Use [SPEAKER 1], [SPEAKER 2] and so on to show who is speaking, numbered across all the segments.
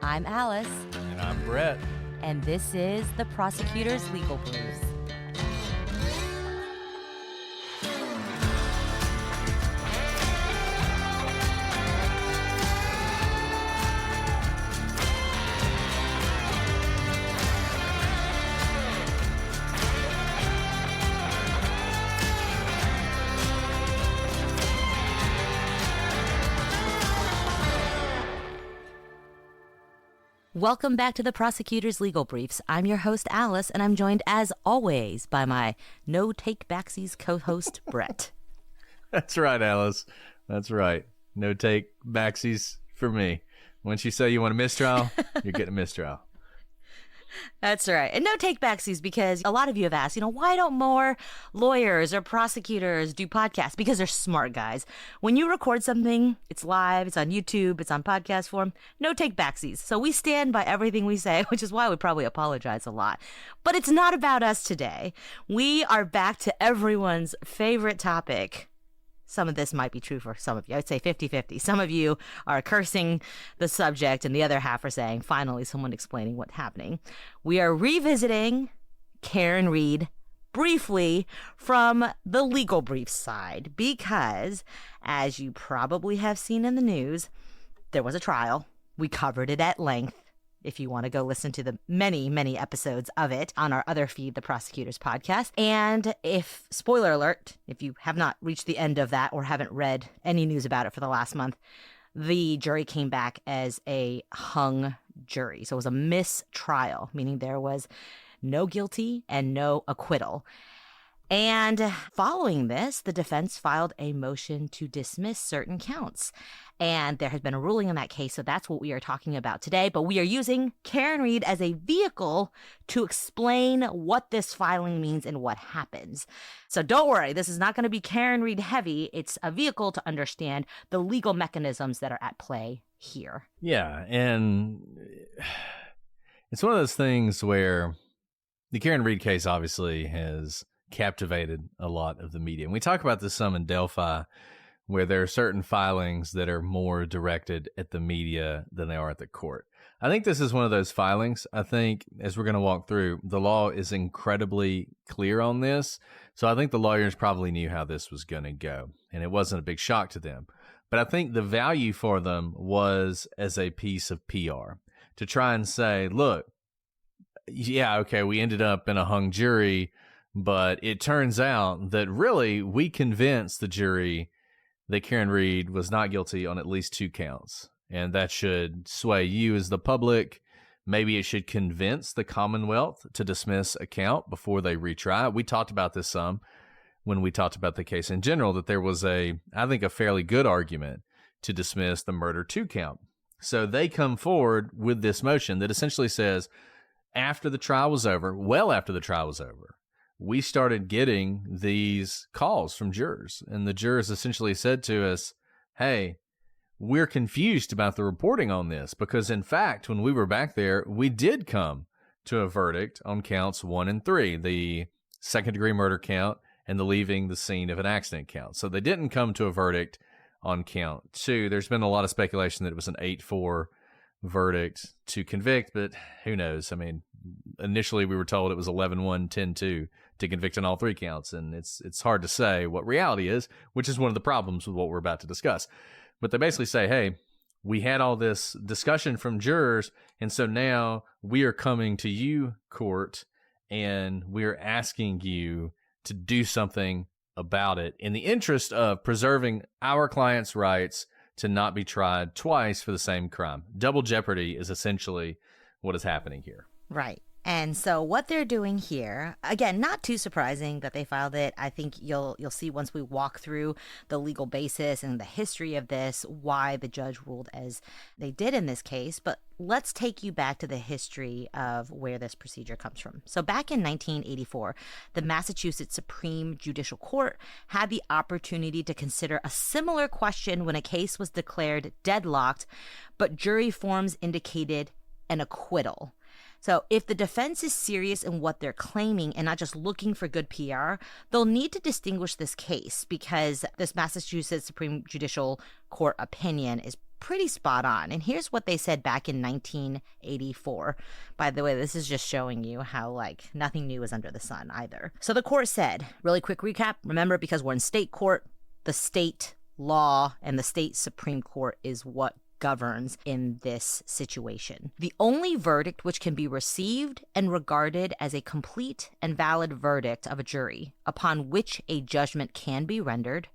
[SPEAKER 1] I'm Alice.
[SPEAKER 2] And I'm Brett.
[SPEAKER 1] And this is the Prosecutor's Legal Briefs. Welcome back to the Prosecutor's Legal Briefs. I'm your host, Alice, and I'm joined, as always, by my no-take-backsies co-host, Brett.
[SPEAKER 2] That's right, Alice. That's right. No-take-backsies for me. Once you say you want a mistrial, you're getting a mistrial.
[SPEAKER 1] That's right. And no take-backsies, because a lot of you have asked, why don't more lawyers or prosecutors do podcasts? Because they're smart, guys. When you record something, it's live, it's on YouTube, it's on podcast form, no take-backsies. So we stand by everything we say, which is why we probably apologize a lot. But it's not about us today. We are back to everyone's favorite topic. Some of this might be true for some of you. I would say 50-50. Some of you are cursing the subject, and the other half are saying, finally, someone explaining what's happening. We are revisiting Karen Read briefly from the legal brief side, because, as you probably have seen in the news, there was a trial. We covered it at length. If you want to go listen to the many, many episodes of it on our other feed, the Prosecutors Podcast. And if, spoiler alert, if you have not reached the end of that or haven't read any news about it for the last month, the jury came back as a hung jury. So it was a mistrial, meaning there was no guilty and no acquittal. And following this, the defense filed a motion to dismiss certain counts. And there has been a ruling in that case, so that's what we are talking about today. But we are using Karen Read as a vehicle to explain what this filing means and what happens. So don't worry, this is not going to be Karen Read heavy. It's a vehicle to understand the legal mechanisms that are at play here.
[SPEAKER 2] Yeah, and it's one of those things where the Karen Read case obviously has captivated a lot of the media. And we talk about this some in Delphi, where there are certain filings that are more directed at the media than they are at the court. I think this is one of those filings. I think, as we're going to walk through, the law is incredibly clear on this. So I think the lawyers probably knew how this was going to go, and it wasn't a big shock to them. But I think the value for them was as a piece of PR to try and say, look, yeah, okay, we ended up in a hung jury, but it turns out that really we convinced the jury that Karen Read was not guilty on at least 2 counts. And that should sway you as the public. Maybe it should convince the Commonwealth to dismiss a count before they retry. We talked about this some when we talked about the case in general, that there was I think a fairly good argument to dismiss the murder 2 count. So they come forward with this motion that essentially says, after the trial was over, well after the trial was over, we started getting these calls from jurors, and the jurors essentially said to us, hey, we're confused about the reporting on this, because in fact, when we were back there, we did come to a verdict on counts 1 and 3, the second-degree murder count and the leaving the scene of an accident count. So they didn't come to a verdict on count 2. There's been a lot of speculation that it was an 8-4 verdict to convict, but who knows? I mean, initially we were told it was 11-1, 10-2 to convict on all 3 counts, and it's hard to say what reality is, which is one of the problems with what we're about to discuss. But they basically say, hey, we had all this discussion from jurors, and so now we are coming to you, court, and we're asking you to do something about it in the interest of preserving our clients' rights to not be tried twice for the same crime. Double jeopardy is essentially what is happening here.
[SPEAKER 1] Right. And so what they're doing here, again, not too surprising that they filed it. I think you'll see once we walk through the legal basis and the history of this, why the judge ruled as they did in this case. But let's take you back to the history of where this procedure comes from. So back in 1984, the Massachusetts Supreme Judicial Court had the opportunity to consider a similar question when a case was declared deadlocked, but jury forms indicated an acquittal. So if the defense is serious in what they're claiming and not just looking for good PR, they'll need to distinguish this case, because this Massachusetts Supreme Judicial Court opinion is pretty spot on. And here's what they said back in 1984. By the way, this is just showing you how, like, nothing new is under the sun either. So the court said, really quick recap, remember, because we're in state court, the state law and the state Supreme Court is what governs in this situation. The only verdict which can be received and regarded as a complete and valid verdict of a jury, upon which a judgment can be rendered,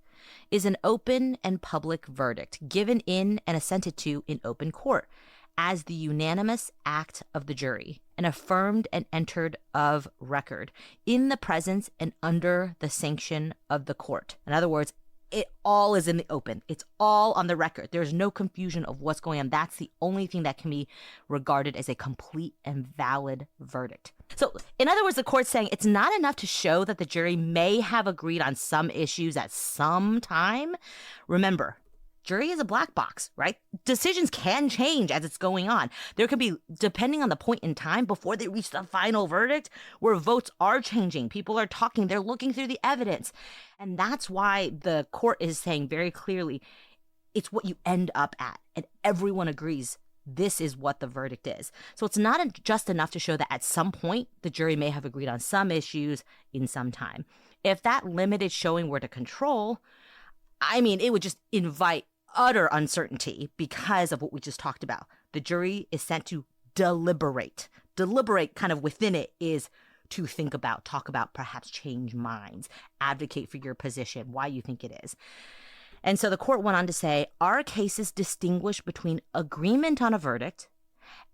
[SPEAKER 1] is an open and public verdict given in and assented to in open court as the unanimous act of the jury and affirmed and entered of record in the presence and under the sanction of the court. In other words, it all is in the open. It's all on the record. There's no confusion of what's going on. That's the only thing that can be regarded as a complete and valid verdict. So, in other words, the court's saying it's not enough to show that the jury may have agreed on some issues at some time. Remember, jury is a black box, right? Decisions can change as it's going on. There could be, depending on the point in time before they reach the final verdict, where votes are changing, people are talking, they're looking through the evidence. And that's why the court is saying very clearly, it's what you end up at. And everyone agrees this is what the verdict is. So it's not just enough to show that at some point the jury may have agreed on some issues in some time. If that limited showing were to control, I mean, it would just invite utter uncertainty because of what we just talked about. The jury is sent to deliberate. Deliberate kind of within it is to think about, talk about, perhaps change minds, advocate for your position, why you think it is. And so the court went on to say, our cases distinguish between agreement on a verdict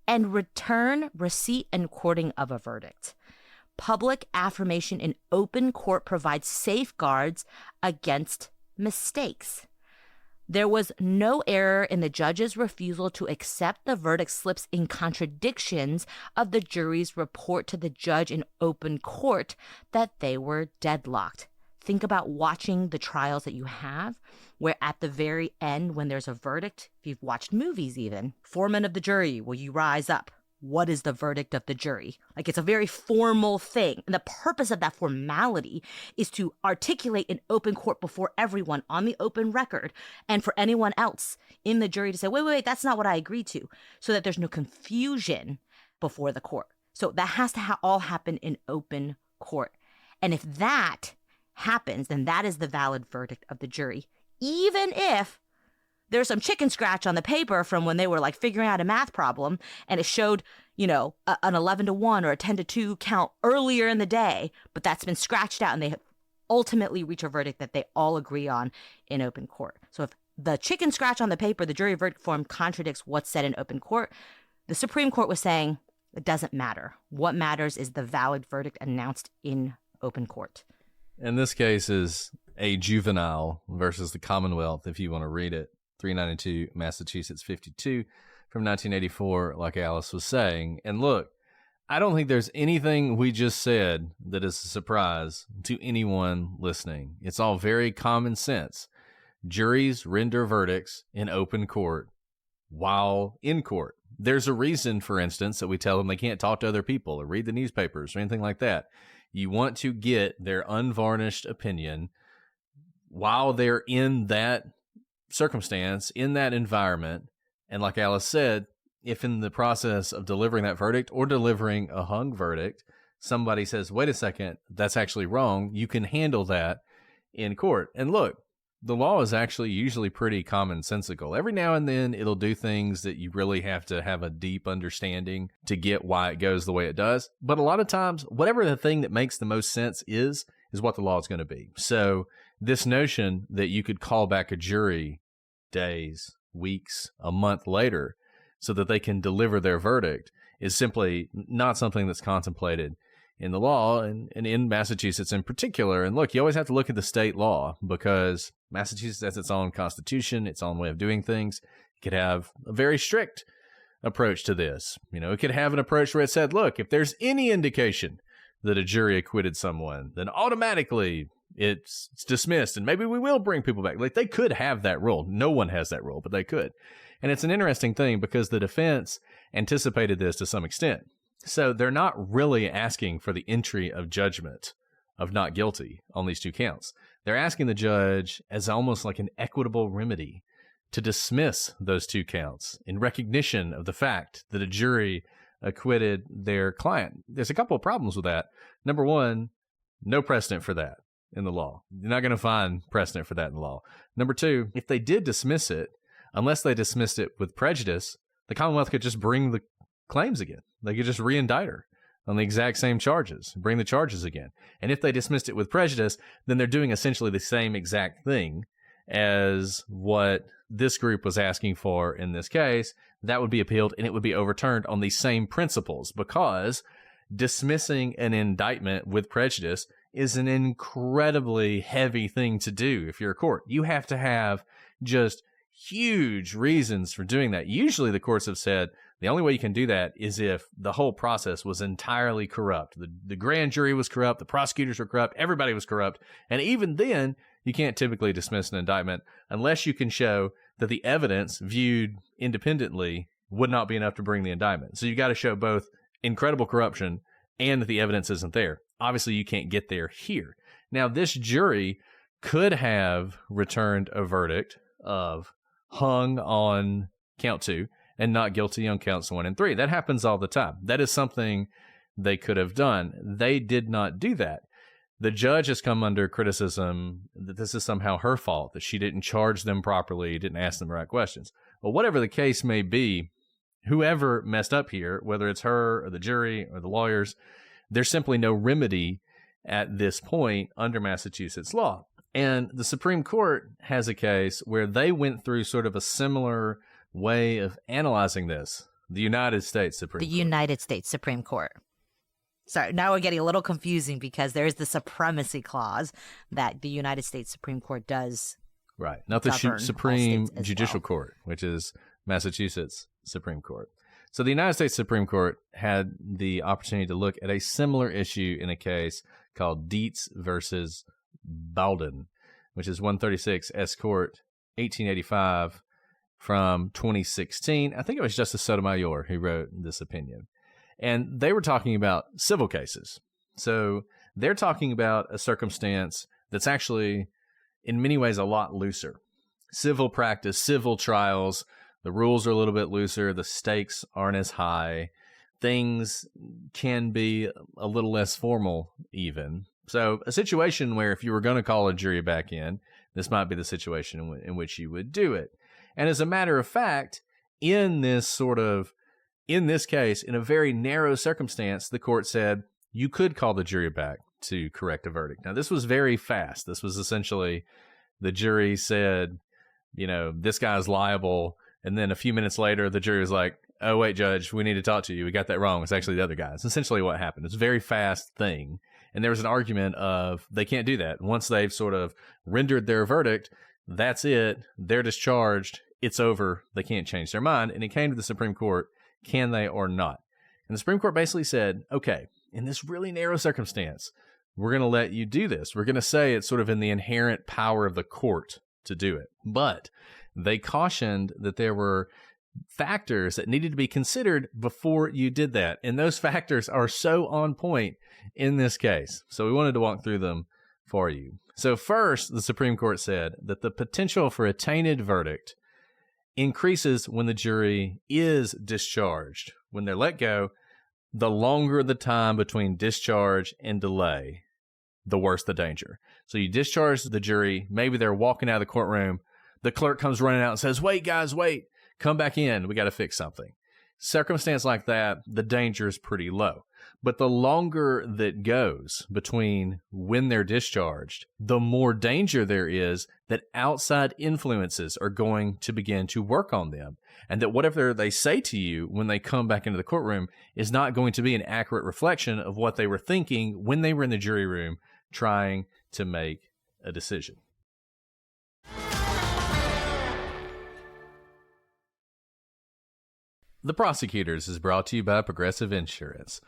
[SPEAKER 1] and return, receipt, and courting of a verdict. Public affirmation in open court provides safeguards against mistakes. There was no error in the judge's refusal to accept the verdict slips in contradictions of the jury's report to the judge in open court that they were deadlocked. Think about watching the trials that you have, where at the very end, when there's a verdict, if you've watched movies even, foreman of the jury, will you rise up? What is the verdict of the jury? Like, it's a very formal thing. And the purpose of that formality is to articulate in open court before everyone on the open record, and for anyone else in the jury to say, wait, that's not what I agreed to, so that there's no confusion before the court. So that has to all happen in open court. And if that happens, then that is the valid verdict of the jury, even if there's some chicken scratch on the paper from when they were like figuring out a math problem and it showed, you know, an 11-1 or a 10-2 count earlier in the day, but that's been scratched out and they ultimately reach a verdict that they all agree on in open court. So if the chicken scratch on the paper, the jury verdict form, contradicts what's said in open court, the Supreme Court was saying it doesn't matter. What matters is the valid verdict announced in open court.
[SPEAKER 2] And this case is a juvenile versus the Commonwealth, if you want to read it. 392 Massachusetts 52 from 1984, like Alice was saying. And look, I don't think there's anything we just said that is a surprise to anyone listening. It's all very common sense. Juries render verdicts in open court while in court. There's a reason, for instance, that we tell them they can't talk to other people or read the newspapers or anything like that. You want to get their unvarnished opinion while they're in that circumstance, in that environment. And like Alice said, if in the process of delivering that verdict or delivering a hung verdict, somebody says, wait a second, that's actually wrong, you can handle that in court. And look, the law is actually usually pretty commonsensical. Every now and then it'll do things that you really have to have a deep understanding to get why it goes the way it does. But a lot of times, whatever the thing that makes the most sense is what the law is going to be. So this notion that you could call back a jury days, weeks, a month later so that they can deliver their verdict is simply not something that's contemplated in the law and in Massachusetts in particular. And look, you always have to look at the state law because Massachusetts has its own constitution, its own way of doing things. It could have a very strict approach to this. You know, it could have an approach where it said, look, if there's any indication that a jury acquitted someone, then automatically it's dismissed and maybe we will bring people back. Like, they could have that rule. No one has that rule, but they could. And it's an interesting thing because the defense anticipated this to some extent. So they're not really asking for the entry of judgment of not guilty on these two counts. They're asking the judge as almost like an equitable remedy to dismiss those 2 counts in recognition of the fact that a jury acquitted their client. There's a couple of problems with that. Number one, no precedent for that in the law. You're not going to find precedent for that in the law. Number two, if they did dismiss it, unless they dismissed it with prejudice, the Commonwealth could just bring the claims again. They could just re-indict her on the exact same charges, bring the charges again. And if they dismissed it with prejudice, then they're doing essentially the same exact thing as what this group was asking for in this case. That would be appealed and it would be overturned on the same principles, because dismissing an indictment with prejudice is an incredibly heavy thing to do if you're a court. You have to have just huge reasons for doing that. Usually the courts have said the only way you can do that is if the whole process was entirely corrupt. The grand jury was corrupt, the prosecutors were corrupt, everybody was corrupt. And even then, you can't typically dismiss an indictment unless you can show that the evidence viewed independently would not be enough to bring the indictment. So you got to show both incredible corruption and that the evidence isn't there. Obviously, you can't get there here. Now, this jury could have returned a verdict of hung on count 2 and not guilty on counts 1 and 3. That happens all the time. That is something they could have done. They did not do that. The judge has come under criticism that this is somehow her fault, that she didn't charge them properly, didn't ask them the right questions. Well, whatever the case may be, whoever messed up here, whether it's her or the jury or the lawyers, there's simply no remedy at this point under Massachusetts law. And the Supreme Court has a case where they went through sort of a similar way of analyzing this. The United States Supreme Court.
[SPEAKER 1] The United States Supreme Court. Sorry, now we're getting a little confusing because there is the supremacy clause that the United States Supreme Court does.
[SPEAKER 2] Right. Not the Supreme Judicial Court, which is Massachusetts Supreme Court. So the United States Supreme Court had the opportunity to look at a similar issue in a case called Dietz versus Bowden, which is 136 S. Court, 1885 from 2016. I think it was Justice Sotomayor who wrote this opinion. And they were talking about civil cases. So they're talking about a circumstance that's actually, in many ways, a lot looser. Civil practice, civil trials, the rules are a little bit looser. The stakes aren't as high. Things can be a little less formal even. So a situation where if you were going to call a jury back in, this might be the situation in which you would do it. And as a matter of fact, in this case, in a very narrow circumstance, the court said you could call the jury back to correct a verdict. Now, this was very fast. This was essentially the jury said, this guy's liable. And then a few minutes later, the jury was like, oh, wait, Judge, we need to talk to you. We got that wrong. It's actually the other guy. It's essentially what happened. It's a very fast thing. And there was an argument of they can't do that. Once they've sort of rendered their verdict, that's it. They're discharged. It's over. They can't change their mind. And it came to the Supreme Court. Can they or not? And the Supreme Court basically said, okay, in this really narrow circumstance, we're going to let you do this. We're going to say it's sort of in the inherent power of the court to do it. But they cautioned that there were factors that needed to be considered before you did that. And those factors are so on point in this case. So we wanted to walk through them for you. So first, the Supreme Court said that the potential for a tainted verdict increases when the jury is discharged. When they're let go, the longer the time between discharge and delay, the worse the danger. So you discharge the jury, maybe they're walking out of the courtroom, the clerk comes running out and says, wait, guys, wait, come back in, we got to fix something. Circumstance like that, the danger is pretty low. But the longer that goes between when they're discharged, the more danger there is that outside influences are going to begin to work on them. And that whatever they say to you when they come back into the courtroom is not going to be an accurate reflection of what they were thinking when they were in the jury room trying to make a decision. The Prosecutors is brought to you by Progressive Insurance.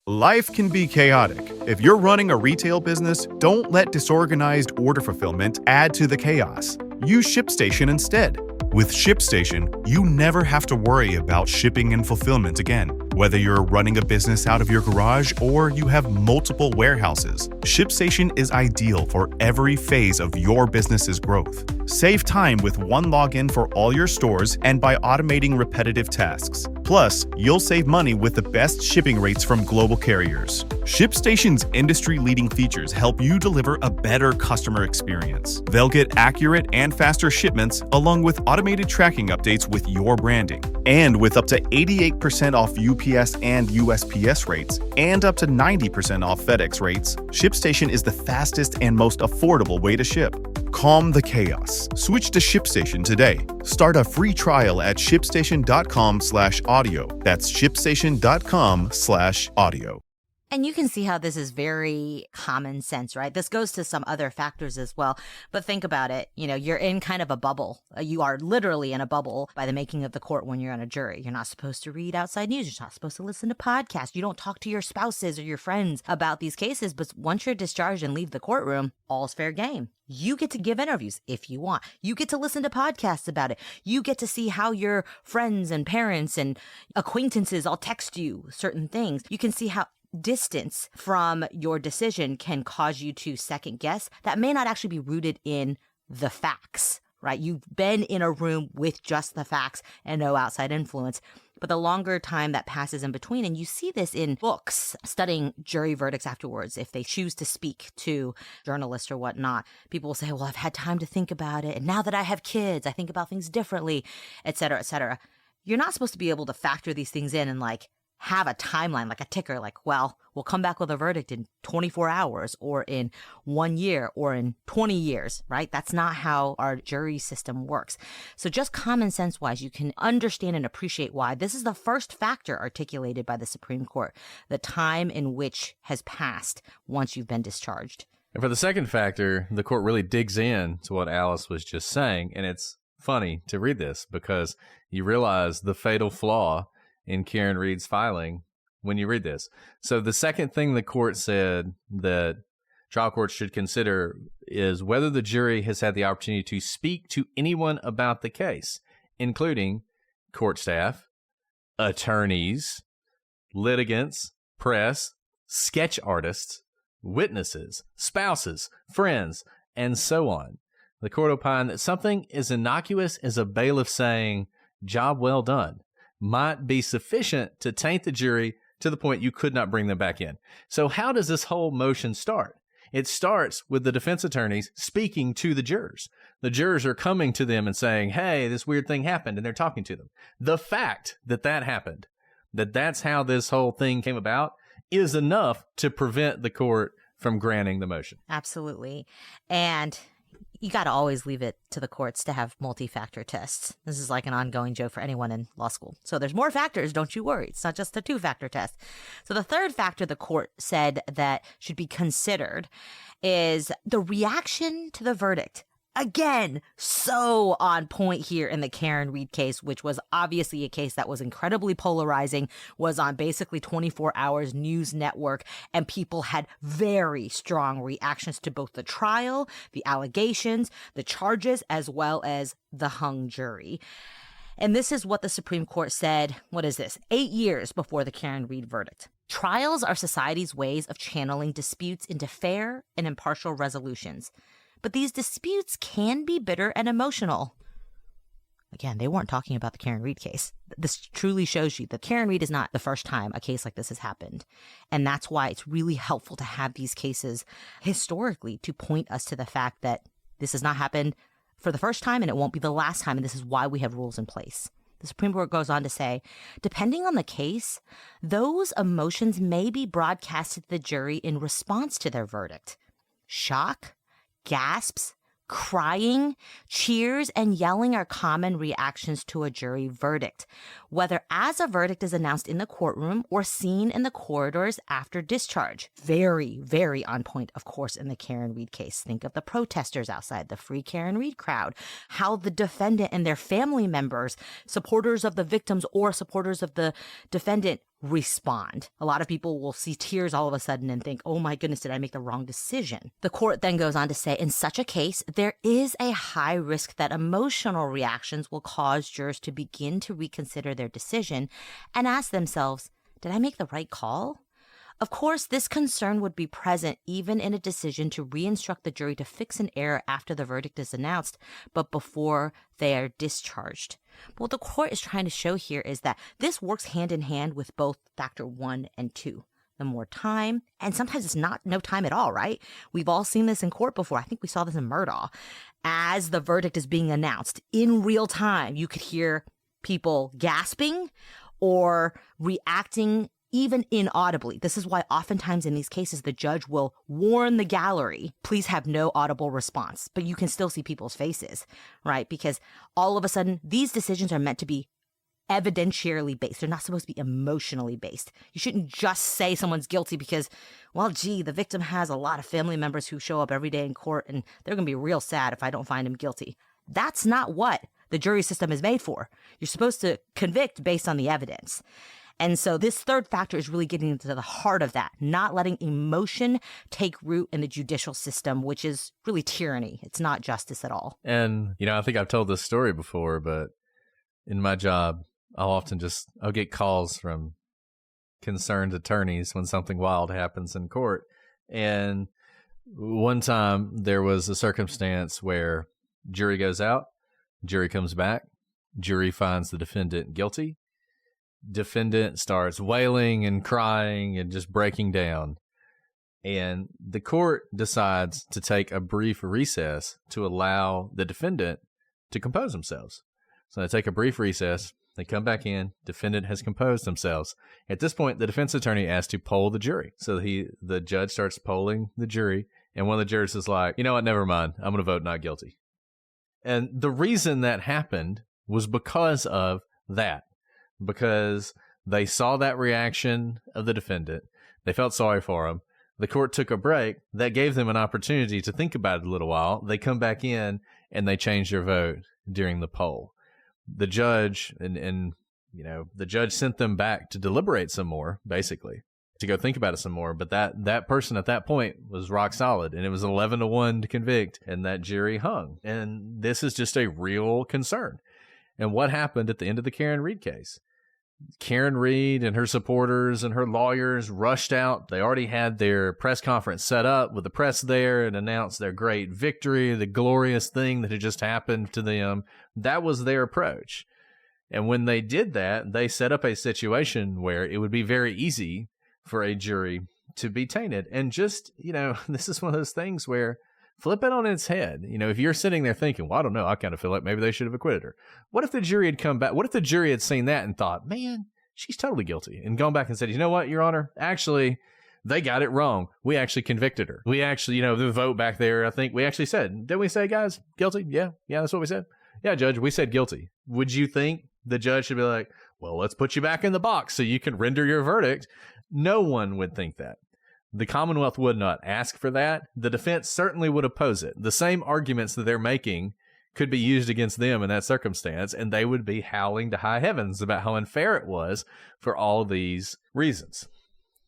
[SPEAKER 3] Life can be chaotic. If you're running a retail business, don't let disorganized order fulfillment add to the chaos. Use ShipStation instead. With ShipStation, you never have to worry about shipping and fulfillment again. Whether you're running a business out of your garage or you have multiple warehouses, ShipStation is ideal for every phase of your business's growth. Save time with one login for all your stores and by automating repetitive tasks. Plus, you'll save money with the best shipping rates from global carriers. ShipStation's industry-leading features help you deliver a better customer experience. They'll get accurate and faster shipments along with automated tracking updates with your branding. And with up to 88% off UPS and USPS rates and up to 90% off FedEx rates, ShipStation is the fastest and most affordable way to ship. Calm the chaos. Switch to ShipStation today. Start a free trial at shipstation.com/audio. That's shipstation.com/audio.
[SPEAKER 1] And you can see how this is very common sense, right? This goes to some other factors as well. But think about it. You know, you're in kind of a bubble. You are literally in a bubble by the making of the court when you're on a jury. You're not supposed to read outside news. You're not supposed to listen to podcasts. You don't talk to your spouses or your friends about these cases. But once you're discharged and leave the courtroom, all's fair game. You get to give interviews if you want. You get to listen to podcasts about it. You get to see how your friends and parents and acquaintances all text you certain things. You can see how distance from your decision can cause you to second guess that may not actually be rooted in the facts, right? You've been in a room with just the facts and no outside influence. But the longer time that passes in between, and you see this in books, studying jury verdicts afterwards, if they choose to speak to journalists or whatnot, people will say, well, I've had time to think about it. And now that I have kids, I think about things differently, et cetera, et cetera. You're not supposed to be able to factor these things in and like have a timeline, like a ticker, like, well, we'll come back with a verdict in 24 hours or in 1 year or in 20 years, right? That's not how our jury system works. So just common sense wise, you can understand and appreciate why this is the first factor articulated by the Supreme Court, the time in which has passed once you've been discharged.
[SPEAKER 2] And for the second factor, the court really digs in to what Alice was just saying. And it's funny to read this because you realize the fatal flaw in Karen Reed's filing when you read this. So the second thing the court said that trial courts should consider is whether the jury has had the opportunity to speak to anyone about the case, including court staff, attorneys, litigants, press, sketch artists, witnesses, spouses, friends, and so on. The court opined that something as innocuous as a bailiff saying, "Job well done," might be sufficient to taint the jury to the point you could not bring them back in. So how does this whole motion start? It starts with the defense attorneys speaking to the jurors. The jurors are coming to them and saying, hey, this weird thing happened, and they're talking to them. The fact that that happened, that's how this whole thing came about, is enough to prevent the court from granting the motion.
[SPEAKER 1] Absolutely. And you got to always leave it to the courts to have multi-factor tests. This is like an ongoing joke for anyone in law school. So there's more factors, don't you worry. It's not just a two-factor test. So the third factor the court said that should be considered is the reaction to the verdict. Again, so on point here in the Karen Reed case, which was obviously a case that was incredibly polarizing, was on basically 24 hours news network, and people had very strong reactions to both the trial, the allegations, the charges, as well as the hung jury. And this is what the Supreme Court said, 8 years before the Karen Reed verdict. Trials are society's ways of channeling disputes into fair and impartial resolutions. But these disputes can be bitter and emotional. Again, they weren't talking about the Karen Reed case. This truly shows you that Karen Reed is not the first time a case like this has happened. And that's why it's really helpful to have these cases historically to point us to the fact that this has not happened for the first time and it won't be the last time. And this is why we have rules in place. The Supreme Court goes on to say, depending on the case, those emotions may be broadcasted to the jury in response to their verdict. Shock, gasps, crying, cheers, and yelling are common reactions to a jury verdict, whether as a verdict is announced in the courtroom or seen in the corridors after discharge. Very, very on point, of course, in the Karen Reed case. Think of the protesters outside the Free Karen Reed crowd, how the defendant and their family members, supporters of the victims or supporters of the defendant, respond. A lot of people will see tears all of a sudden and think, oh my goodness, did I make the wrong decision? The court then goes on to say, in such a case, there is a high risk that emotional reactions will cause jurors to begin to reconsider their decision and ask themselves, did I make the right call? Of course, this concern would be present even in a decision to re-instruct the jury to fix an error after the verdict is announced, but before they are discharged. But what the court is trying to show here is that this works hand in hand with both factor 1 and 2. The more time, and sometimes it's not no time at all, right? We've all seen this in court before. I think we saw this in Murdaugh. As the verdict is being announced in real time, you could hear people gasping or reacting even inaudibly. This is why oftentimes in these cases, the judge will warn the gallery, please have no audible response, but you can still see people's faces, right? Because all of a sudden, these decisions are meant to be evidentiarily based. They're not supposed to be emotionally based. You shouldn't just say someone's guilty because, well, gee, the victim has a lot of family members who show up every day in court and they're going to be real sad if I don't find him guilty. That's not what the jury system is made for. You're supposed to convict based on the evidence. And so this third factor is really getting into the heart of that, not letting emotion take root in the judicial system, which is really tyranny. It's not justice at all.
[SPEAKER 2] And, I think I've told this story before, but in my job, I'll get calls from concerned attorneys when something wild happens in court. And one time there was a circumstance where jury goes out, jury comes back, jury finds the defendant guilty. Defendant starts wailing and crying and just breaking down. And the court decides to take a brief recess to allow the defendant to compose themselves. So they take a brief recess. They come back in. Defendant has composed themselves. At this point, the defense attorney asks to poll the jury. So the judge starts polling the jury. And one of the jurors is like, you know what, never mind. I'm going to vote not guilty. And the reason that happened was because of that. Because they saw that reaction of the defendant. They felt sorry for him. The court took a break. That gave them an opportunity to think about it a little while. They come back in and they change their vote during the poll. The judge the judge sent them back to deliberate some more, basically, to go think about it some more. But that person at that point was rock solid, and it was 11-1 to convict, and that jury hung. And this is just a real concern. And what happened at the end of the Karen Read case? Karen Read and her supporters and her lawyers rushed out. They already had their press conference set up with the press there and announced their great victory, the glorious thing that had just happened to them. That was their approach. And when they did that, they set up a situation where it would be very easy for a jury to be tainted. And just, this is one of those things where flip it on its head. If you're sitting there thinking, well, I don't know, I kind of feel like maybe they should have acquitted her. What if the jury had come back? What if the jury had seen that and thought, man, she's totally guilty, and gone back and said, you know what, Your Honor, actually, they got it wrong. We actually convicted her. We actually, the vote back there, I think we actually said, didn't we say, guys, guilty? Yeah, that's what we said. Yeah, Judge, we said guilty. Would you think the judge should be like, well, let's put you back in the box so you can render your verdict? No one would think that. The Commonwealth would not ask for that. The defense certainly would oppose it. The same arguments that they're making could be used against them in that circumstance, and they would be howling to high heavens about how unfair it was for all of these reasons.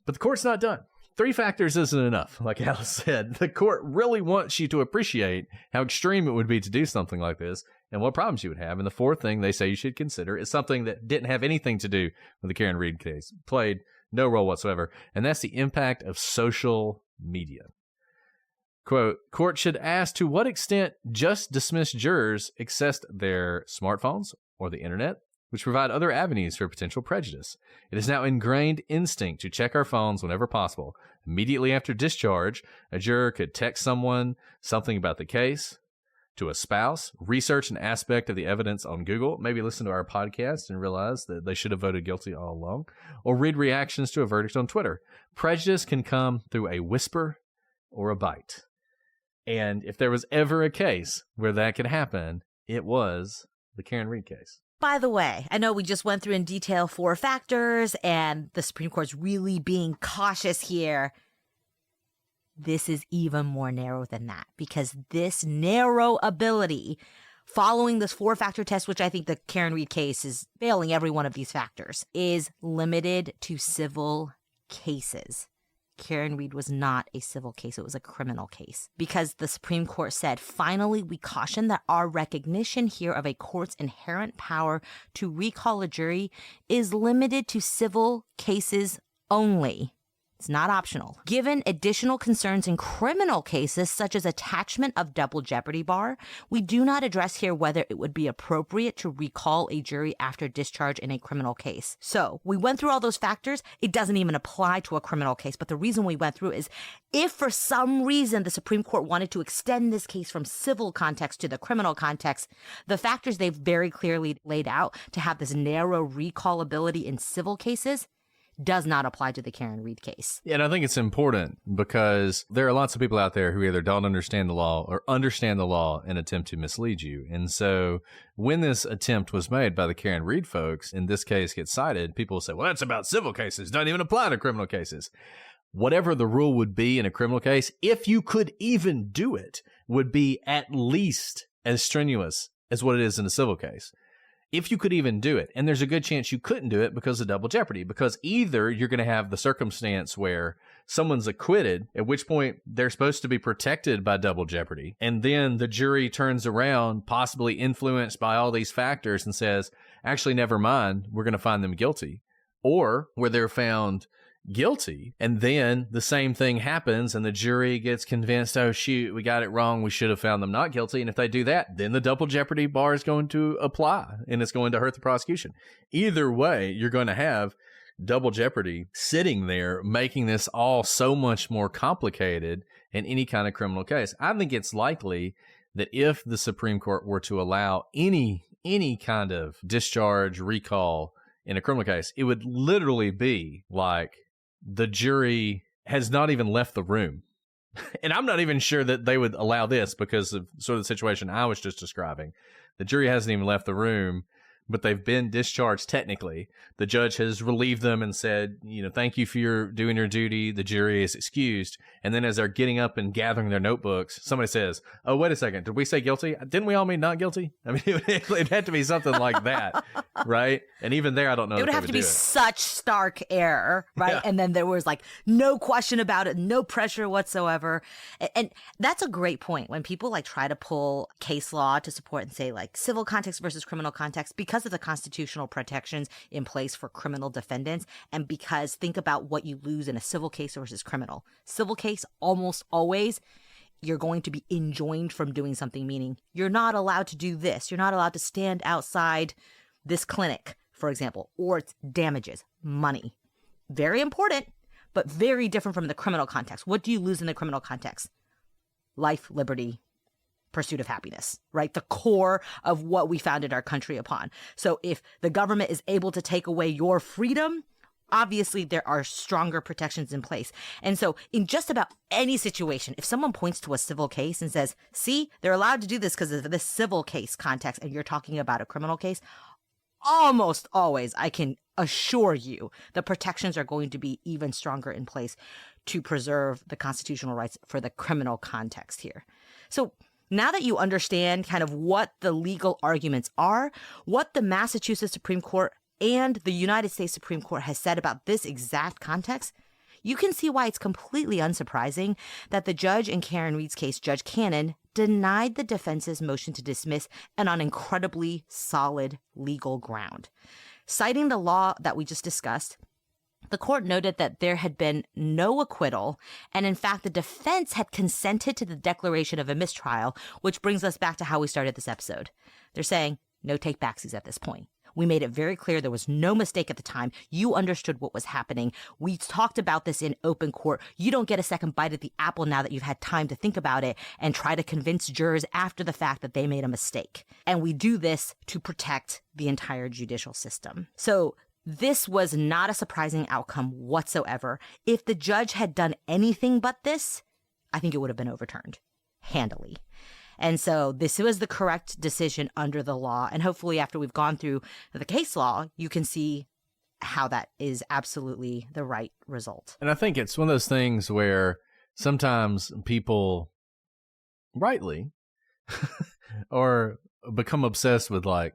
[SPEAKER 2] But the court's not done. 3 factors isn't enough, like Alice said. The court really wants you to appreciate how extreme it would be to do something like this and what problems you would have. And the 4th thing they say you should consider is something that didn't have anything to do with the Karen Read case. Played no role whatsoever, and that's the impact of social media. Quote, court should ask to what extent just dismissed jurors accessed their smartphones or the internet, which provide other avenues for potential prejudice. It is now ingrained instinct to check our phones whenever possible. Immediately after discharge, a juror could text someone something about the case, to a spouse, research an aspect of the evidence on Google, maybe listen to our podcast and realize that they should have voted guilty all along, or read reactions to a verdict on Twitter. Prejudice can come through a whisper or a bite. And if there was ever a case where that could happen, it was the Karen Read case.
[SPEAKER 1] By the way, I know we just went through in detail 4 factors, and the Supreme Court's really being cautious here. This is even more narrow than that, because this narrow ability, following this 4-factor test, which I think the Karen Read case is failing every one of these factors, is limited to civil cases. Karen Read was not a civil case. It was a criminal case, because the Supreme Court said, finally, we caution that our recognition here of a court's inherent power to recall a jury is limited to civil cases only. It's not optional. Given additional concerns in criminal cases, such as attachment of double jeopardy bar, we do not address here whether it would be appropriate to recall a jury after discharge in a criminal case. So we went through all those factors. It doesn't even apply to a criminal case. But the reason we went through is if for some reason the Supreme Court wanted to extend this case from civil context to the criminal context, the factors they've very clearly laid out to have this narrow recallability in civil cases does not apply to the Karen Read case.
[SPEAKER 2] Yeah, and I think it's important because there are lots of people out there who either don't understand the law or understand the law and attempt to mislead you. And so when this attempt was made by the Karen Read folks, in this case gets cited, people will say, well, that's about civil cases, doesn't even apply to criminal cases. Whatever the rule would be in a criminal case, if you could even do it, would be at least as strenuous as what it is in a civil case. If you could even do it. And there's a good chance you couldn't do it because of double jeopardy, because either you're going to have the circumstance where someone's acquitted, at which point they're supposed to be protected by double jeopardy. And then the jury turns around, possibly influenced by all these factors, and says, actually, never mind, we're going to find them guilty. Or where they're found guilty, and then the same thing happens and the jury gets convinced, oh shoot, we got it wrong, we should have found them not guilty. And if they do that, then the double jeopardy bar is going to apply and it's going to hurt the prosecution. Either way, you're going to have double jeopardy sitting there, making this all so much more complicated in any kind of criminal case. I think it's likely that if the Supreme Court were to allow any kind of discharge, recall in a criminal case, it would literally be like the jury has not even left the room. And I'm not even sure that they would allow this because of sort of the situation I was just describing. The jury hasn't even left the room, but they've been discharged technically. The judge has relieved them and said, thank you for doing your duty. The jury is excused. And then as they're getting up and gathering their notebooks, somebody says, oh, wait a second. Did we say guilty? Didn't we all mean not guilty? I mean, it had to be something like that, right? And even there, I don't know.
[SPEAKER 1] It would have to be such stark error, right? Yeah. And then there was like no question about it, no pressure whatsoever. And that's a great point when people like try to pull case law to support and say like civil context versus criminal context because of the constitutional protections in place for criminal defendants, and because think about what you lose in a civil case versus criminal. Civil case, almost always, you're going to be enjoined from doing something, meaning you're not allowed to do this. You're not allowed to stand outside this clinic, for example, or it's damages, money. Very important, but very different from the criminal context. What do you lose in the criminal context? Life, liberty, pursuit of happiness, right? The core of what we founded our country upon. So if the government is able to take away your freedom, obviously there are stronger protections in place. And so in just about any situation, if someone points to a civil case and says, see, they're allowed to do this because of the civil case context, and you're talking about a criminal case, almost always, I can assure you, the protections are going to be even stronger in place to preserve the constitutional rights for the criminal context here. So now that you understand kind of what the legal arguments are, what the Massachusetts Supreme Court and the United States Supreme Court has said about this exact context, you can see why it's completely unsurprising that the judge in Karen Read's case, Judge Cannon, denied the defense's motion to dismiss and on incredibly solid legal ground. Citing the law that we just discussed, the court noted that there had been no acquittal, and in fact, the defense had consented to the declaration of a mistrial, which brings us back to how we started this episode. They're saying, no take-backsies at this point. We made it very clear there was no mistake at the time. You understood what was happening. We talked about this in open court. You don't get a second bite at the apple now that you've had time to think about it and try to convince jurors after the fact that they made a mistake. And we do this to protect the entire judicial system. So this was not a surprising outcome whatsoever. If the judge had done anything but this, I think it would have been overturned handily. And so this was the correct decision under the law. And hopefully after we've gone through the case law, you can see how that is absolutely the right result.
[SPEAKER 2] And I think it's one of those things where sometimes people rightly or become obsessed with like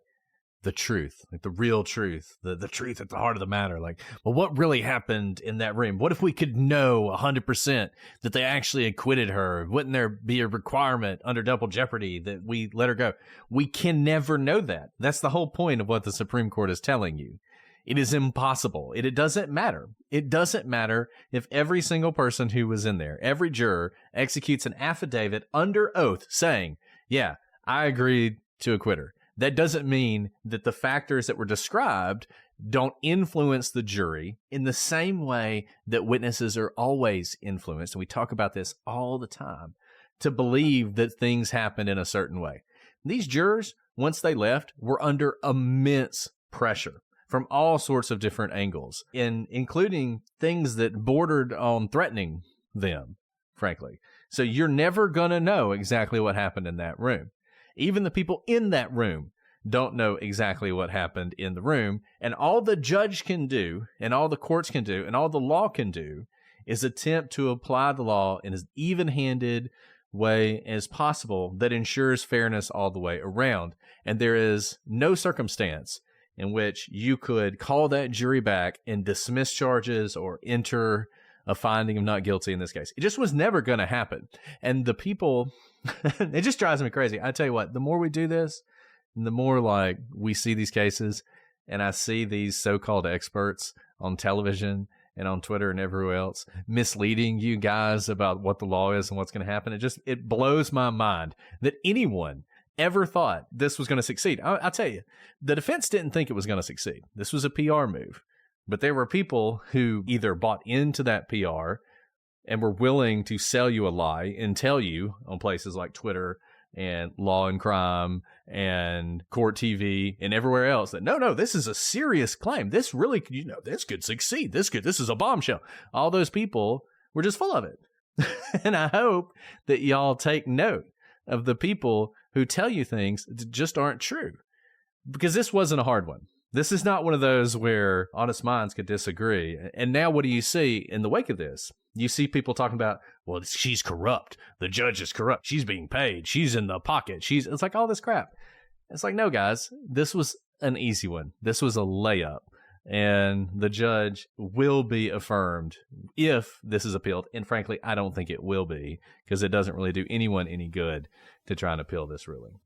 [SPEAKER 2] the truth, like the real truth, the truth at the heart of the matter. Like, well, what really happened in that room? What if we could know 100% that they actually acquitted her? Wouldn't there be a requirement under double jeopardy that we let her go? We can never know that. That's the whole point of what the Supreme Court is telling you, It is impossible. It doesn't matter. It doesn't matter if every single person who was in there, every juror, executes an affidavit under oath saying, yeah, I agreed to acquit her. That doesn't mean that the factors that were described don't influence the jury in the same way that witnesses are always influenced. And we talk about this all the time, to believe that things happened in a certain way. These jurors, once they left, were under immense pressure from all sorts of different angles, including things that bordered on threatening them, frankly. So you're never going to know exactly what happened in that room. Even the people in that room don't know exactly what happened in the room. And all the judge can do, and all the courts can do, and all the law can do is attempt to apply the law in as even-handed way as possible that ensures fairness all the way around. And there is no circumstance in which you could call that jury back and dismiss charges or enter a finding of not guilty in this case. It just was never going to happen. And the people, it just drives me crazy. I tell you what, the more we do this, the more like we see these cases, and I see these so-called experts on television and on Twitter and everywhere else misleading you guys about what the law is and what's going to happen. It blows my mind that anyone ever thought this was going to succeed. I'll tell you, the defense didn't think it was going to succeed. This was a PR move. But there were people who either bought into that PR and were willing to sell you a lie and tell you on places like Twitter and Law and Crime and Court TV and everywhere else that no, this is a serious claim. This really, this could succeed. This is a bombshell. All those people were just full of it. And I hope that y'all take note of the people who tell you things that just aren't true, because this wasn't a hard one. This is not one of those where honest minds could disagree. And now what do you see in the wake of this? You see people talking about, well, she's corrupt. The judge is corrupt. She's being paid. She's in the pocket. It's like all this crap. It's like, no, guys, this was an easy one. This was a layup. And the judge will be affirmed if this is appealed. And frankly, I don't think it will be, because it doesn't really do anyone any good to try and appeal this ruling.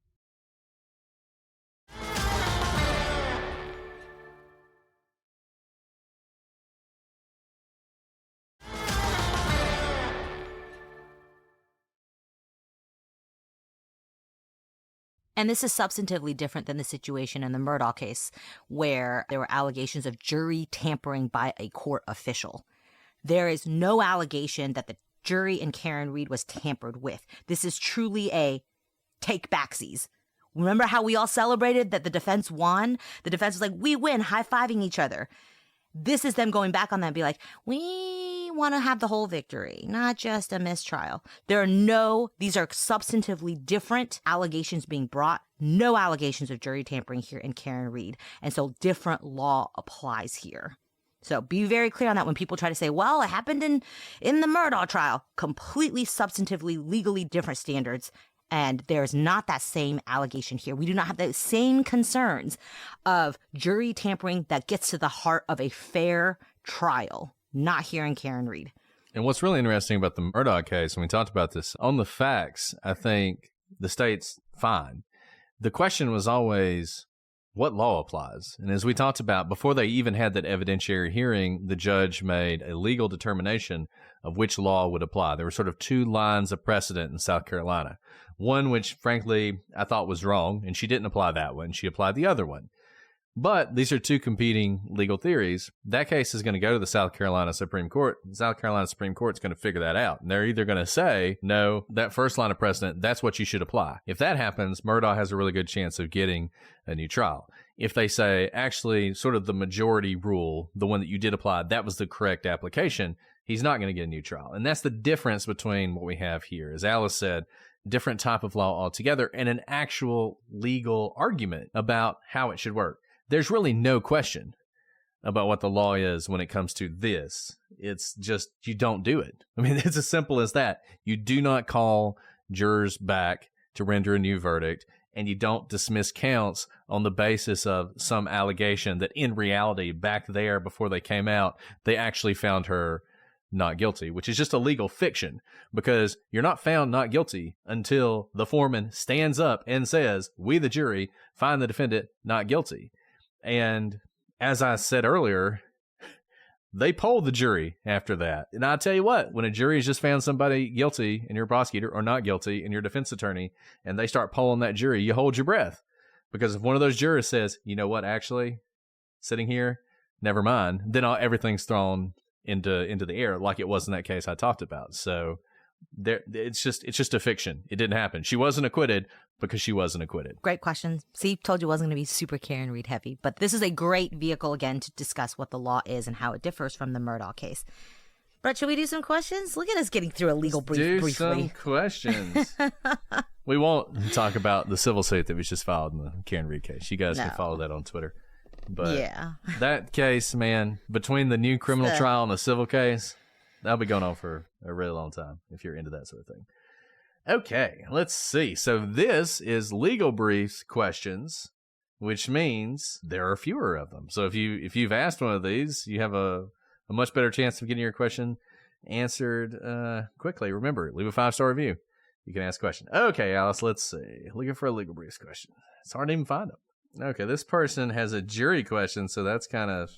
[SPEAKER 1] And this is substantively different than the situation in the Murdaugh case, where there were allegations of jury tampering by a court official. There is no allegation that the jury in Karen Read was tampered with. This is truly a take backsies. Remember how we all celebrated that the defense won? The defense was like, we win, high-fiving each other. This is them going back on that and be like, we want to have the whole victory, not just a mistrial. These are substantively different allegations being brought. No allegations of jury tampering here in Karen Read. And so different law applies here. So be very clear on that when people try to say, well, it happened in the Murdaugh trial. Completely substantively, legally different standards. And there's not that same allegation here. We do not have the same concerns of jury tampering that gets to the heart of a fair trial. Not here in Karen Read.
[SPEAKER 2] And what's really interesting about the Murdaugh case, and we talked about this, on the facts, I think the state's fine. The question was always, what law applies? And as we talked about, before they even had that evidentiary hearing, the judge made a legal determination of which law would apply. There were sort of two lines of precedent in South Carolina. One, which frankly I thought was wrong, and she didn't apply that one. She applied the other one. But these are two competing legal theories. That case is going to go to the South Carolina Supreme Court. The South Carolina Supreme Court's going to figure that out. And they're either going to say, no, that first line of precedent, that's what you should apply. If that happens, Murdaugh has a really good chance of getting a new trial. If they say, actually, sort of the majority rule, the one that you did apply, that was the correct application, he's not going to get a new trial. And that's the difference between what we have here. As Alice said, different type of law altogether, and an actual legal argument about how it should work. There's really no question about what the law is when it comes to this. It's just, you don't do it. I mean, it's as simple as that. You do not call jurors back to render a new verdict, and you don't dismiss counts on the basis of some allegation that in reality, back there before they came out, they actually found her not guilty, which is just a legal fiction, because you're not found not guilty until the foreman stands up and says, we, the jury, find the defendant not guilty. And as I said earlier, they polled the jury after that. And I'll tell you what, when a jury has just found somebody guilty and you're a prosecutor, or not guilty and you're a defense attorney, and they start polling that jury, you hold your breath. Because if one of those jurors says, you know what, actually, sitting here, never mind, then everything's thrown into the air, like it was in that case I talked about. So it's just a fiction. It didn't happen. She wasn't acquitted because she wasn't acquitted.
[SPEAKER 1] Great question. See, told you it wasn't going to be super Karen Read heavy, but this is a great vehicle again to discuss what the law is and how it differs from the Murdaugh case. Brett, should we do some questions? Look at us getting through a legal brief briefly.
[SPEAKER 2] Some questions. We won't talk about the civil suit that was just filed in the Karen Read case. You guys can follow that on Twitter. But
[SPEAKER 1] yeah,
[SPEAKER 2] that case, man, between the new criminal trial and the civil case, that'll be going on for a really long time if you're into that sort of thing. Okay, let's see. So this is legal briefs questions, which means there are fewer of them. So if you've asked one of these, you have a much better chance of getting your question answered quickly. Remember, leave a 5-star review. You can ask a question. Okay, Alice, let's see. Looking for a legal briefs question. It's hard to even find them. Okay, this person has a jury question, so that's kind of...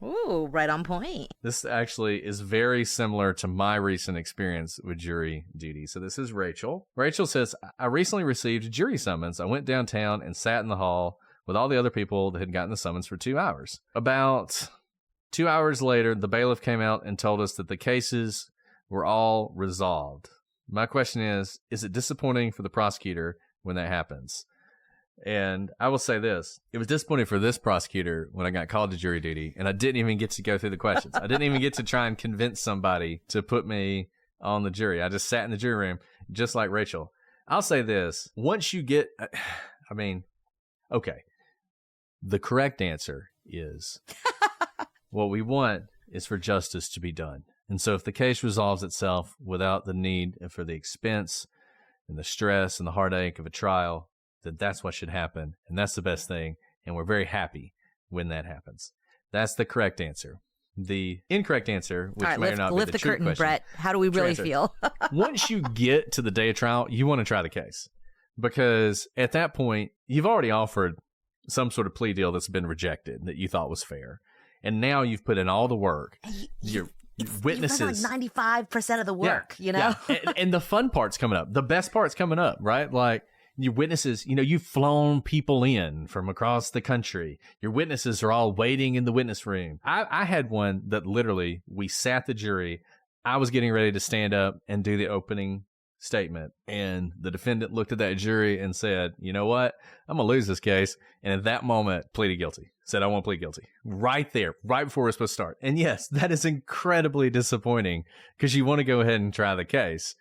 [SPEAKER 1] Ooh, right on point.
[SPEAKER 2] This actually is very similar to my recent experience with jury duty. So this is Rachel. Rachel says, I recently received a jury summons. I went downtown and sat in the hall with all the other people that had gotten the summons for 2 hours. About 2 hours later, the bailiff came out and told us that the cases were all resolved. My question is it disappointing for the prosecutor when that happens? And I will say this, it was disappointing for this prosecutor when I got called to jury duty and I didn't even get to go through the questions. I didn't even get to try and convince somebody to put me on the jury. I just sat in the jury room, just like Rachel. I'll say this, once you get, okay, the correct answer is what we want is for justice to be done. And so if the case resolves itself without the need for the expense and the stress and the heartache of a trial, that that's what should happen, and that's the best thing, and we're very happy when that happens. That's the correct answer. The incorrect answer, which may or not be
[SPEAKER 1] lift
[SPEAKER 2] the true
[SPEAKER 1] curtain,
[SPEAKER 2] question.
[SPEAKER 1] Brett. How do we really feel?
[SPEAKER 2] Once you get to the day of trial, you want to try the case, because at that point, you've already offered some sort of plea deal that's been rejected that you thought was fair, and now you've put in all the work. Your witnesses,
[SPEAKER 1] like 95% of the work, you know.
[SPEAKER 2] Yeah. And the fun part's coming up. The best part's coming up, right? Like, your witnesses, you've flown people in from across the country. Your witnesses are all waiting in the witness room. I had one that literally, we sat the jury. I was getting ready to stand up and do the opening statement. And the defendant looked at that jury and said, you know what? I'm going to lose this case. And at that moment, pleaded guilty. Said, I want to plead guilty. Right there, right before we're supposed to start. And yes, that is incredibly disappointing because you want to go ahead and try the case.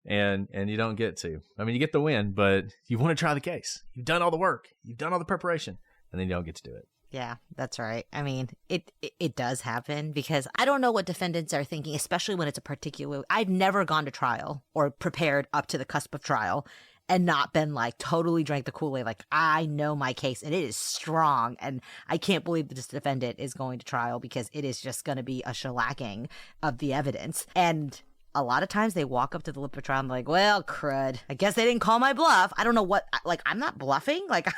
[SPEAKER 2] And you don't get to. I mean, you get the win, but you want to try the case. You've done all the work. You've done all the preparation. And then you don't get to do it.
[SPEAKER 1] Yeah, that's right. I mean, it does happen because I don't know what defendants are thinking, especially when it's a particular... I've never gone to trial or prepared up to the cusp of trial and not been like totally drank the Kool-Aid. Like, I know my case and it is strong. And I can't believe that this defendant is going to trial because it is just going to be a shellacking of the evidence. And a lot of times they walk up to the lip of trial and they're like, well, crud, I guess they didn't call my bluff. I don't know what, like, I'm not bluffing. Like,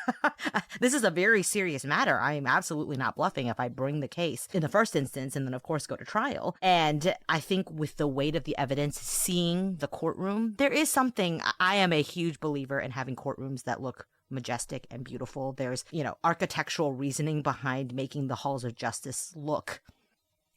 [SPEAKER 1] this is a very serious matter. I am absolutely not bluffing if I bring the case in the first instance and then, of course, go to trial. And I think with the weight of the evidence, seeing the courtroom, there is something, I am a huge believer in having courtrooms that look majestic and beautiful. There's, architectural reasoning behind making the halls of justice look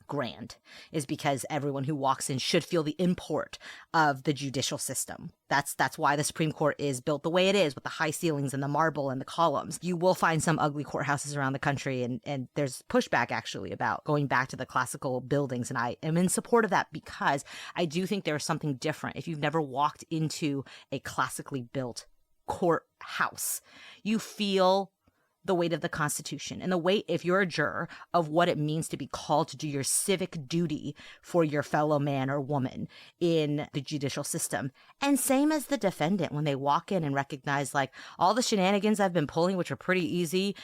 [SPEAKER 1] grand, is because everyone who walks in should feel the import of the judicial system. That's why the Supreme Court is built the way it is, with the high ceilings and the marble and the columns. You will find some ugly courthouses around the country, and there's pushback actually about going back to the classical buildings, and I am in support of that because I do think there's something different. If you've never walked into a classically built courthouse, you feel the weight of the Constitution and the weight, if you're a juror, of what it means to be called to do your civic duty for your fellow man or woman in the judicial system. And same as the defendant when they walk in and recognize, like, all the shenanigans I've been pulling, which are pretty easy,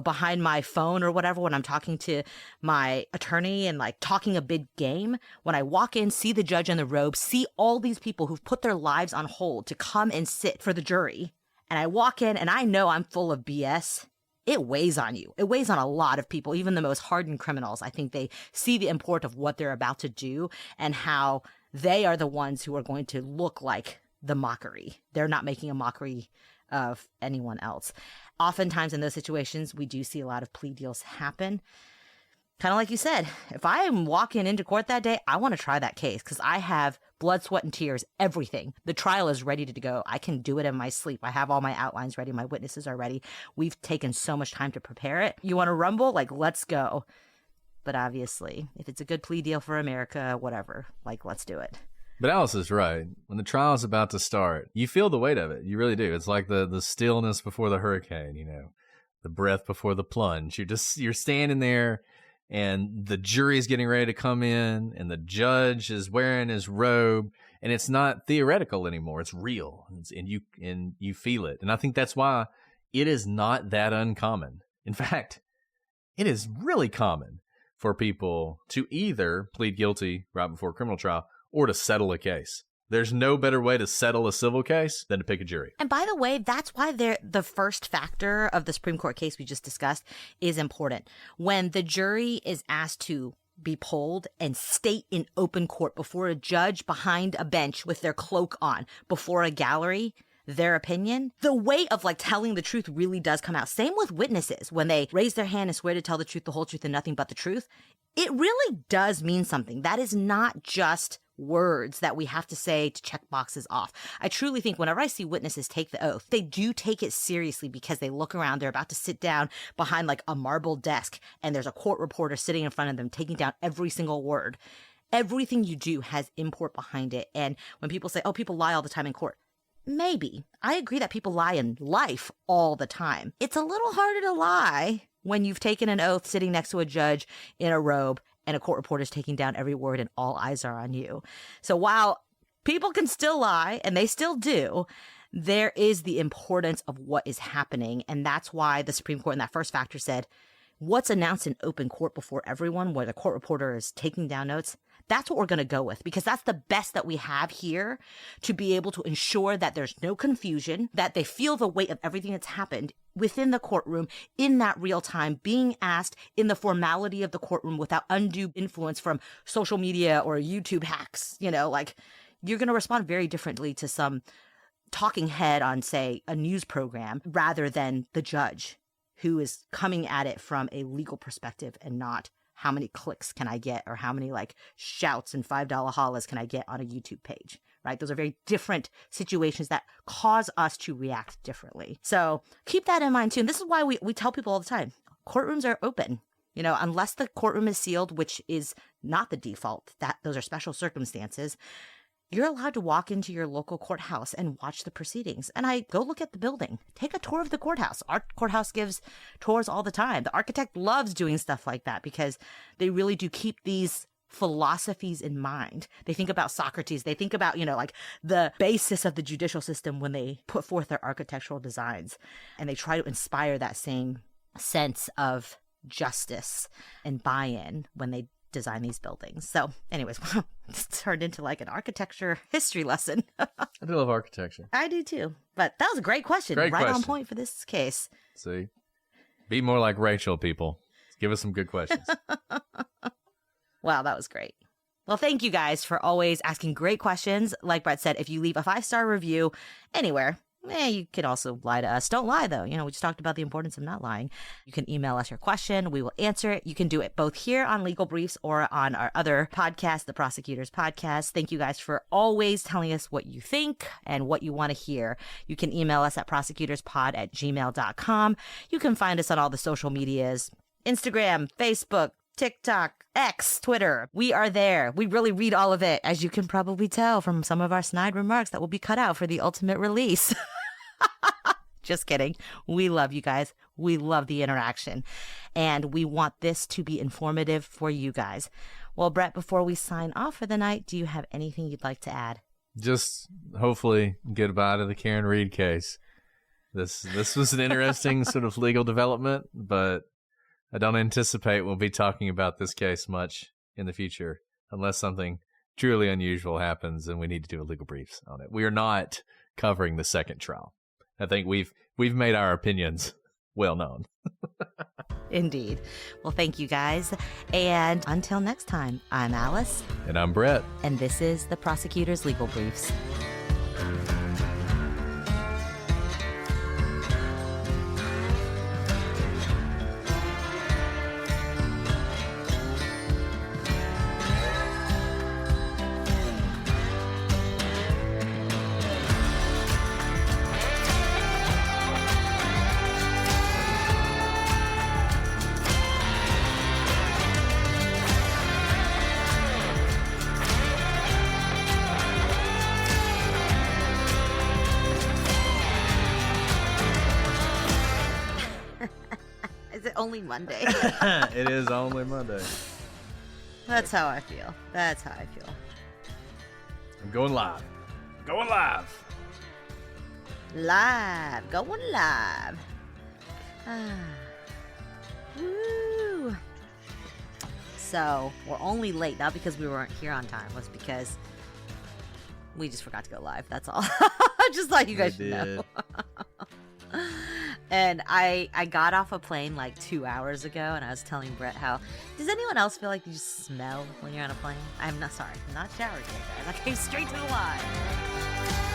[SPEAKER 1] behind my phone or whatever, when I'm talking to my attorney and like talking a big game, when I walk in, see the judge in the robe, see all these people who've put their lives on hold to come and sit for the jury, and I walk in and I know I'm full of BS, it weighs on you. It weighs on a lot of people, even the most hardened criminals. I think they see the import of what they're about to do and how they are the ones who are going to look like the mockery. They're not making a mockery of anyone else. Oftentimes in those situations, we do see a lot of plea deals happen. Kind of like you said, if I am walking into court that day, I want to try that case because I have blood, sweat, and tears, everything. The trial is ready to go. I can do it in my sleep. I have all my outlines ready. My witnesses are ready. We've taken so much time to prepare it. You want to rumble? Like, let's go. But obviously, if it's a good plea deal for America, whatever, like, let's do it.
[SPEAKER 2] But Alice is right. When the trial is about to start, you feel the weight of it. You really do. It's like the stillness before the hurricane, the breath before the plunge. You're standing there, and the jury's getting ready to come in, and the judge is wearing his robe, and it's not theoretical anymore. It's real, and you feel it. And I think that's why it is not that uncommon. In fact, it is really common for people to either plead guilty right before a criminal trial or to settle a case. There's no better way to settle a civil case than to pick a jury.
[SPEAKER 1] And by the way, that's why the first factor of the Supreme Court case we just discussed is important. When the jury is asked to be polled and state in open court before a judge behind a bench with their cloak on before a gallery their opinion, the weight of like telling the truth really does come out. Same with witnesses. When they raise their hand and swear to tell the truth, the whole truth, and nothing but the truth, it really does mean something. That is not just words that we have to say to check boxes off. I truly think whenever I see witnesses take the oath, they do take it seriously because they look around, they're about to sit down behind like a marble desk and there's a court reporter sitting in front of them taking down every single word. Everything you do has import behind it. And when people say, oh, people lie all the time in court, maybe. I agree that people lie in life all the time. It's a little harder to lie when you've taken an oath sitting next to a judge in a robe and a court reporter is taking down every word and all eyes are on you. So while people can still lie, and they still do, there is the importance of what is happening. And that's why the Supreme Court in that first factor said, what's announced in open court before everyone, where the court reporter is taking down notes, that's what we're going to go with, because that's the best that we have here to be able to ensure that there's no confusion, that they feel the weight of everything that's happened within the courtroom in that real time, being asked in the formality of the courtroom without undue influence from social media or YouTube hacks. Like you're going to respond very differently to some talking head on, say, a news program rather than the judge who is coming at it from a legal perspective and not how many clicks can I get or how many like shouts and $5 hollers can I get on a YouTube page, right? Those are very different situations that cause us to react differently. So keep that in mind too. And this is why we tell people all the time, courtrooms are open, unless the courtroom is sealed, which is not the default, that those are special circumstances. You're allowed to walk into your local courthouse and watch the proceedings. And go look at the building. Take a tour of the courthouse. Our courthouse gives tours all the time. The architect loves doing stuff like that because they really do keep these philosophies in mind. They think about Socrates. They think about, like the basis of the judicial system when they put forth their architectural designs. And they try to inspire that same sense of justice and buy-in when they design these buildings. So anyways, it's turned into like an architecture history lesson.
[SPEAKER 2] I do love architecture.
[SPEAKER 1] I do too. But that was a great question.
[SPEAKER 2] Great
[SPEAKER 1] right
[SPEAKER 2] question.
[SPEAKER 1] On point for this case.
[SPEAKER 2] See? Be more like Rachel, people. Give us some good questions.
[SPEAKER 1] Wow, that was great. Well, thank you guys for always asking great questions. Like Brett said, if you leave a 5-star review anywhere, you can also lie to us. Don't lie, though. We just talked about the importance of not lying. You can email us your question. We will answer it. You can do it both here on Legal Briefs or on our other podcast, The Prosecutors Podcast. Thank you guys for always telling us what you think and what you want to hear. You can email us at prosecutorspod@gmail.com. You can find us on all the social medias, Instagram, Facebook, TikTok, X, Twitter. We are there. We really read all of it, as you can probably tell from some of our snide remarks that will be cut out for the ultimate release. Just kidding. We love you guys. We love the interaction. And we want this to be informative for you guys. Well, Brett, before we sign off for the night, do you have anything you'd like to add?
[SPEAKER 2] Just hopefully goodbye to the Karen Read case. This was an interesting sort of legal development, but I don't anticipate we'll be talking about this case much in the future unless something truly unusual happens and we need to do a legal briefs on it. We are not covering the second trial. I think we've made our opinions well known.
[SPEAKER 1] Indeed. Well, thank you guys. And until next time, I'm Alice,
[SPEAKER 2] And I'm Brett.
[SPEAKER 1] and this is the Prosecutor's Legal Briefs. Is it only Monday?
[SPEAKER 2] It is only Monday.
[SPEAKER 1] That's how I feel. That's how I feel.
[SPEAKER 2] I'm going live. Going live.
[SPEAKER 1] Live. Going live. Woo. So, we're only late, not because we weren't here on time. It was because we just forgot to go live. That's all. I just thought you guys should know. And I got off a plane like 2 hours ago, and I was telling Brett how, does anyone else feel like you just smell when you're on a plane? I'm not sorry. I'm not showered yet, guys. I came straight to the line.